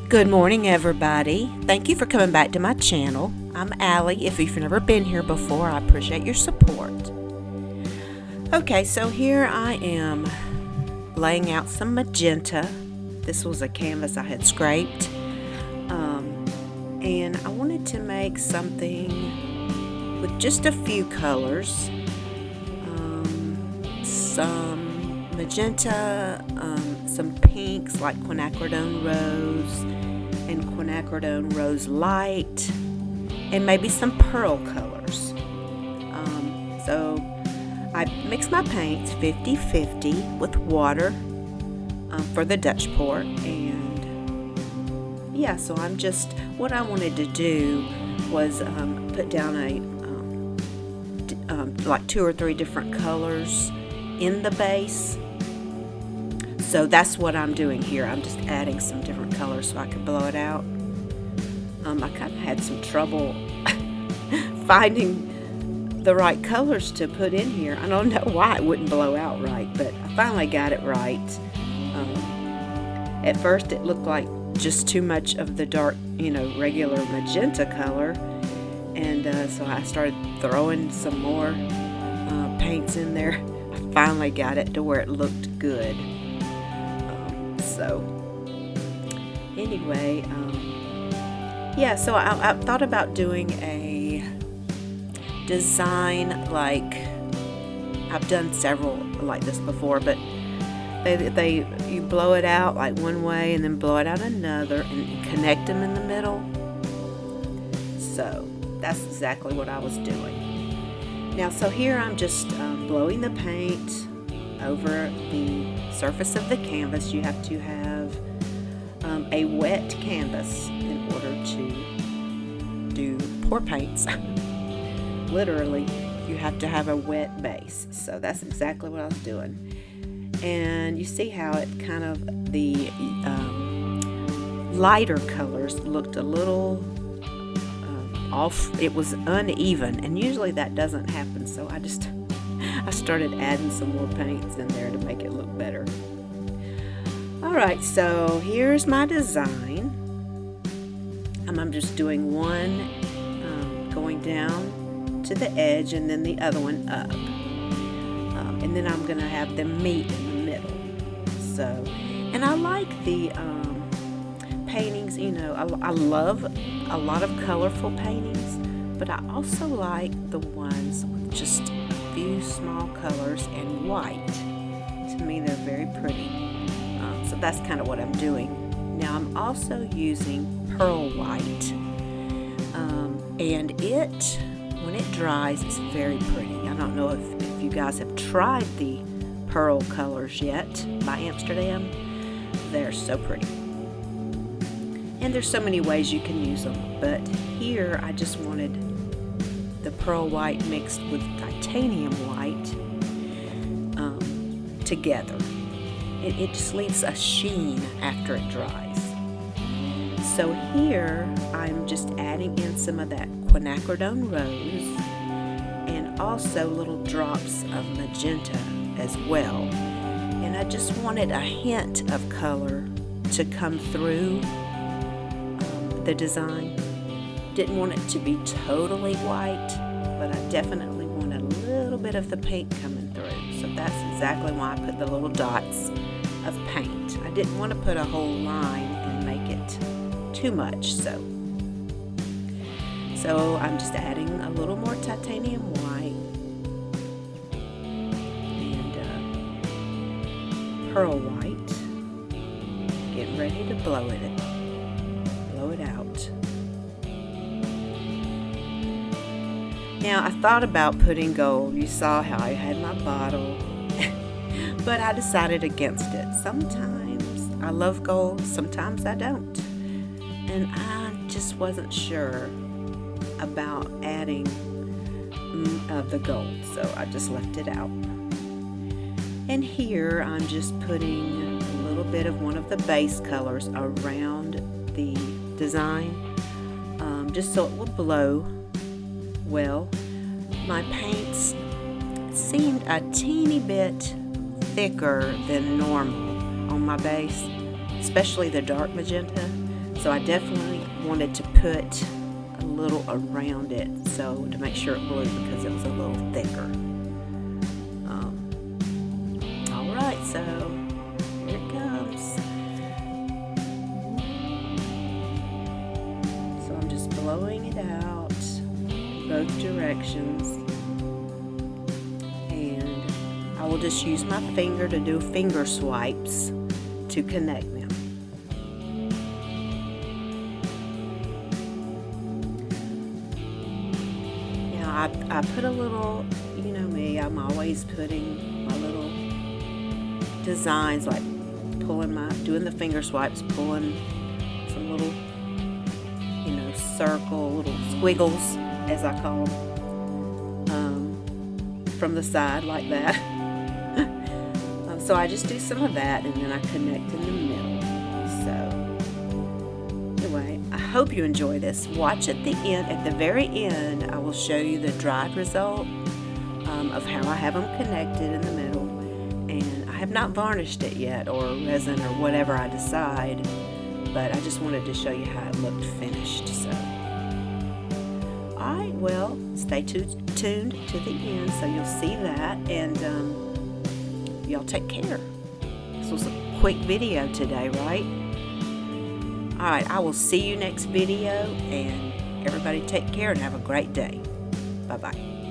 Good morning, everybody. Thank you for coming back to my channel. I'm Allie. If you've never been here before, I appreciate your support. Okay, so here I am laying out some magenta. This was a canvas I had scraped. And I wanted to make something with just a few colors. Some magenta, some pinks like Quinacrodone Rose and Quinacrodone Rose Light, and maybe some pearl colors. So I mixed my paints 50-50 with water for the Dutch pour, and yeah, so what I wanted to do was put down like 2 or 3 different colors in the base. So that's what I'm doing here. I'm just adding some different colors so I can blow it out. I kind of had some trouble finding the right colors to put in here. I don't know why it wouldn't blow out right, but I finally got it right. At first it looked like just too much of the dark, regular magenta color. And so I started throwing some more paints in there. I finally got it to where it looked good. So anyway, so I thought about doing a design like I've done several like this before, but you blow it out like one way and then blow it out another and connect them in the middle. So that's exactly what I was doing. Now, so here I'm just blowing the paint over the surface of the canvas. You have to have a wet canvas in order to do pour paints. Literally, you have to have a wet base. So that's exactly what I was doing. And you see how it kind of, the lighter colors looked a little off. It was uneven, and usually that doesn't happen. So I started adding some more paints in there to make it look better. Alright, so here's my design. I'm just doing one going down to the edge and then the other one up. And then I'm going to have them meet in the middle. So, and I like the paintings, I love a lot of colorful paintings, but I also like the ones with just a few small colors and white. To me, they're very pretty. So that's kind of what I'm doing. Now I'm also using pearl white, and when it dries, it's very pretty. I don't know if you guys have tried the pearl colors yet by Amsterdam. They're so pretty. And there's so many ways you can use them, but here I just wanted the pearl white mixed with titanium white together. It just leaves a sheen after it dries. So here I'm just adding in some of that Quinacrodone Rose and also little drops of magenta as well. And I just wanted a hint of color to come through the design. Didn't want it to be totally white, but I definitely wanted a little bit of the pink coming through. So that's exactly why I put the little dots of paint. I didn't want to put a whole line and make it too much. So I'm just adding a little more titanium white and pearl white. Getting ready to blow it out. Now I thought about putting gold. You saw how I had my bottle, but I decided against it. Sometimes I love gold, sometimes I don't. And I just wasn't sure about adding the gold, so I just left it out. And here I'm just putting a little bit of one of the base colors around the design, just so it will blow well. My paints seemed a teeny bit thicker than normal on my base, especially the dark magenta. So I definitely wanted to put a little around it, so to make sure it blew, because it was a little thicker. Alright, so here it comes. So I'm just blowing it out both directions, and I will just use my finger to do finger swipes to connect them. I put a little, you know me, I'm always putting my little designs, like doing the finger swipes, pulling some little, circle, little squiggles, as I call them, from the side like that. So I just do some of that, and then I connect in the middle. So anyway, I hope you enjoy this. Watch at the end. At the very end, I will show you the dried result of how I have them connected in the middle. And I have not varnished it yet, or resin, or whatever I decide, but I just wanted to show you how it looked finished. So, alright, well, stay tuned to the end so you'll see that, and y'all take care. This was a quick video today, right? Alright, I will see you next video, and everybody take care and have a great day. Bye-bye.